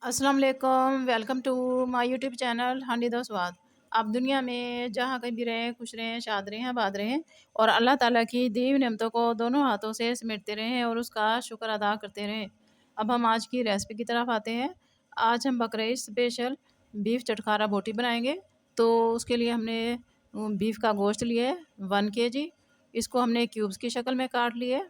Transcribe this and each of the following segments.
अस्सलाम वालेकुम। Welcome to my YouTube channel honey the Swaad. आप दुनिया में जहाँ कहीं भी रहें, खुश रहें, शाद रहें, आबाद रहें और अल्लाह ताला की दी हुई नेमतों को दोनों हाथों से समेटते रहें और उसका शुक्र अदा करते रहें। अब हम आज की रेसिपी की तरफ आते हैं। आज हम बकरीद स्पेशल बीफ चटखारा बोटी बनाएंगे। तो उसके लिए हमने बीफ का गोश्त लिया है 1 kg। इसको हमने क्यूब्स की शक्ल में काट लिए।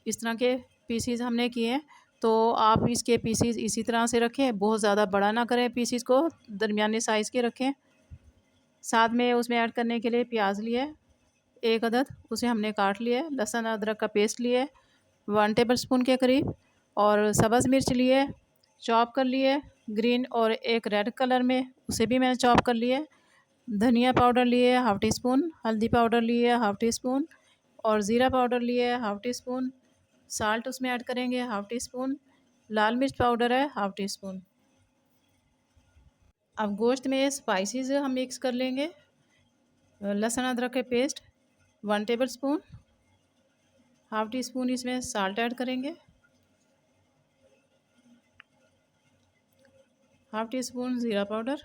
इस तरह के पीसीज हमने किए हैं। तो आप इसके पीसीज इसी तरह से रखें, बहुत ज़्यादा बड़ा ना करें, पीसीज को दरमियाने साइज़ के रखें। साथ में उसमें ऐड करने के लिए प्याज लिए 1 अदद, उसे हमने काट लिया है। लहसुन अदरक का पेस्ट लिए 1 टेबल स्पून के करीब, और सब्ज़ मिर्च लिए चॉप कर लिए ग्रीन, और एक रेड कलर में उसे भी मैंने चॉप कर लिया। धनिया पाउडर लिए 1/2 टी स्पून, हल्दी पाउडर लिए 1/2 टी स्पून, और ज़ीरा पाउडर लिए 1/2 टी स्पून। साल्ट उसमें ऐड करेंगे 1/2 टी स्पून। लाल मिर्च पाउडर है 1/2 टी स्पून। अब गोश्त में स्पाइसेस हम मिक्स कर लेंगे। लहसुन अदरक के paste 1 table spoon, 1/2 tea spoon इसमें साल्ट ऐड करेंगे, 1/2 टी स्पून ज़ीरा पाउडर,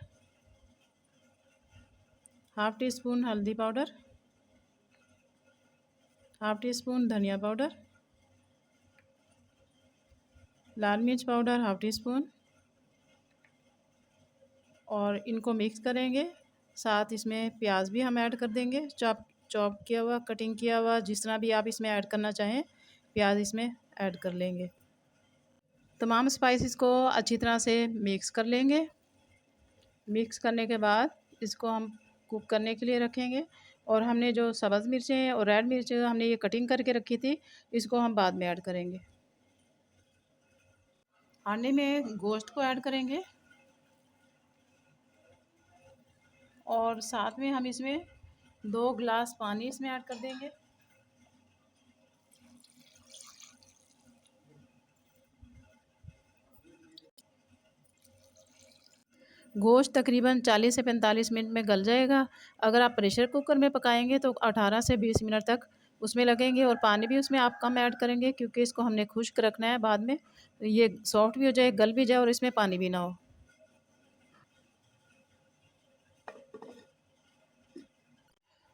1/2 टी स्पून हल्दी पाउडर, 1/2 टी स्पून धनिया पाउडर, लाल मिर्च पाउडर 1/2 टी स्पून, और इनको मिक्स करेंगे। साथ इसमें प्याज भी हम ऐड कर देंगे, चॉप चॉप किया हुआ, कटिंग किया हुआ, जिस तरह भी आप इसमें ऐड करना चाहें प्याज इसमें ऐड कर लेंगे। तमाम स्पाइसेस को अच्छी तरह से मिक्स कर लेंगे। मिक्स करने के बाद इसको हम कुक करने के लिए रखेंगे। और हमने जो सब्ज़ मिर्चें और रेड मिर्च हमने ये कटिंग करके रखी थी, इसको हम बाद में ऐड करेंगे। हांडी में गोश्त को ऐड करेंगे, और साथ में हम इसमें 2 गिलास पानी इसमें ऐड कर देंगे। गोश्त तकरीबन 40 से 45 मिनट में गल जाएगा। अगर आप प्रेशर कुकर में पकाएंगे तो 18 से 20 मिनट तक उसमें लगेंगे, और पानी भी उसमें आप कम ऐड करेंगे क्योंकि इसको हमने खुश्क रखना है। बाद में ये सॉफ्ट भी हो जाए, गल भी जाए, और इसमें पानी भी ना हो।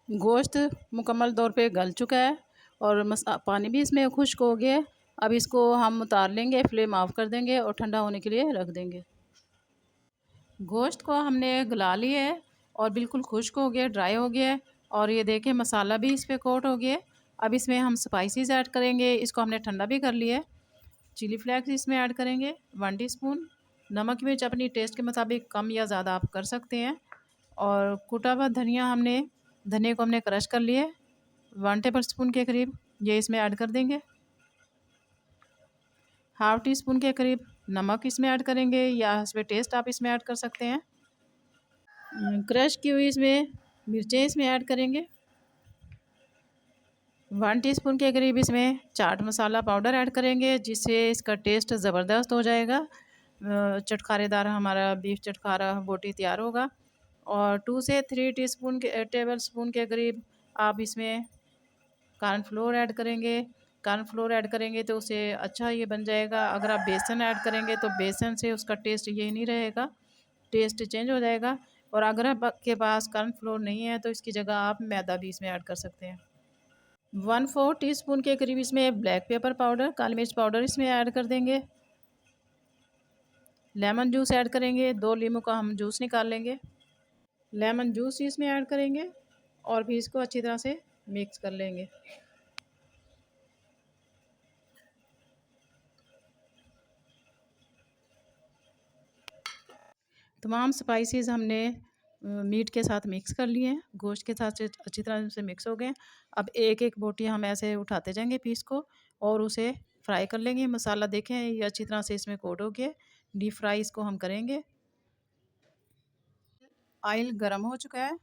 गोश्त मुकम्मल तौर पे गल चुका है और पानी भी इसमें खुश्क हो गया है। अब इसको हम उतार लेंगे, फ्लेम ऑफ कर देंगे और ठंडा होने के लिए रख देंगे। गोश्त को हमने गला लिया है और बिल्कुल खुश्क हो गया, ड्राई हो गया है, और ये देखें मसाला भी इस पर कोट हो गया है। अब इसमें हम स्पाइसेस ऐड करेंगे। इसको हमने ठंडा भी कर लिया है। चिली फ्लेक्स इसमें ऐड करेंगे 1 टी स्पून। नमक मिर्च अपनी टेस्ट के मुताबिक कम या ज़्यादा आप कर सकते हैं। और कुटा हुआ धनिया को हमने क्रश कर लिए 1 टेबल स्पून के करीब, ये इसमें ऐड कर देंगे। 1/2 टी स्पून के करीब नमक इसमें ऐड करेंगे, या इस पर टेस्ट आप इसमें ऐड कर सकते हैं। क्रश की हुई इसमें मिर्चें इसमें ऐड करेंगे। 1 टीस्पून के करीब इसमें चाट मसाला पाउडर ऐड करेंगे, जिससे इसका टेस्ट ज़बरदस्त हो जाएगा। चटखारेदार हमारा बीफ चटखारा बोटी तैयार होगा। और 2 से 3 टेबल स्पून के करीब आप इसमें कॉर्नफ्लोर ऐड करेंगे। कॉर्नफ्लोर ऐड करेंगे तो उसे अच्छा ये बन जाएगा। अगर आप बेसन ऐड करेंगे तो बेसन से उसका टेस्ट ये नहीं रहेगा, टेस्ट चेंज हो जाएगा। और अगर आपके पास कॉर्नफ्लोर नहीं है तो इसकी जगह आप मैदा भी इसमें ऐड कर सकते हैं। 1/4 टी स्पून के करीब इसमें ब्लैक पेपर पाउडर, काली मिर्च पाउडर इसमें ऐड कर देंगे। लेमन जूस ऐड करेंगे, 2 लीमू का हम जूस निकाल लेंगे, लेमन जूस इसमें ऐड करेंगे, और भी इसको अच्छी तरह से मिक्स कर लेंगे। तमाम स्पाइसेस हमने मीट के साथ मिक्स कर लिए हैं, गोश्त के साथ अच्छी तरह से मिक्स हो गए। अब एक एक बोटी हम ऐसे उठाते जाएंगे पीस को, और उसे फ्राई कर लेंगे। मसाला देखें ये अच्छी तरह से इसमें कोट हो गया। डीप फ्राई इसको हम करेंगे। ऑयल गर्म हो चुका है,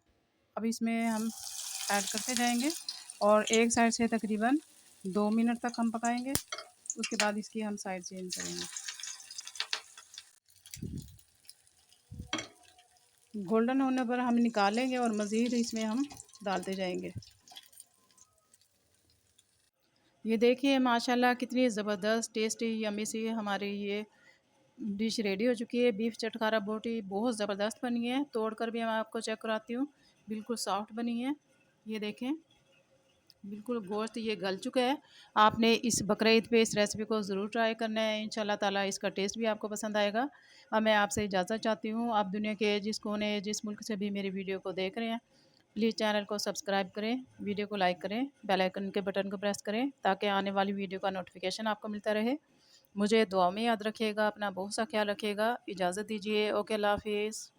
अब इसमें हम ऐड करते जाएंगे, और एक साइड से तकरीबन 2 मिनट तक हम पकाएंगे। उसके बाद इसकी हम साइड चेंज करेंगे। गोल्डन होने पर हम निकालेंगे और मज़ीद इसमें हम डालते जाएंगे। ये देखिए माशाल्लाह कितनी ज़बरदस्त टेस्टी यम्मी सी हमारी ये डिश रेडी हो चुकी है। बीफ चटखारा बोटी बहुत ज़बरदस्त बनी है। तोड़ कर भी मैं आपको चेक कराती हूँ। बिल्कुल सॉफ्ट बनी है। ये देखें, बिल्कुल गोश्त ये गल चुका है। आपने इस बकरीद पे इस रेसिपी को ज़रूर ट्राई करना है। इंशाल्लाह ताला इसका टेस्ट भी आपको पसंद आएगा। अब मैं आपसे इजाज़त चाहती हूँ। आप दुनिया के जिस कोने जिस मुल्क से भी मेरी वीडियो को देख रहे हैं, प्लीज़ चैनल को सब्सक्राइब करें, वीडियो को लाइक करें, बेल आइकन के बटन को प्रेस करें ताकि आने वाली वीडियो का नोटिफिकेशन आपको मिलता रहे। मुझे दुआ में याद रखिएगा। अपना बहुत सा ख्याल रखिएगा। इजाज़त दीजिए। ओके, अल्लाह हाफिज़।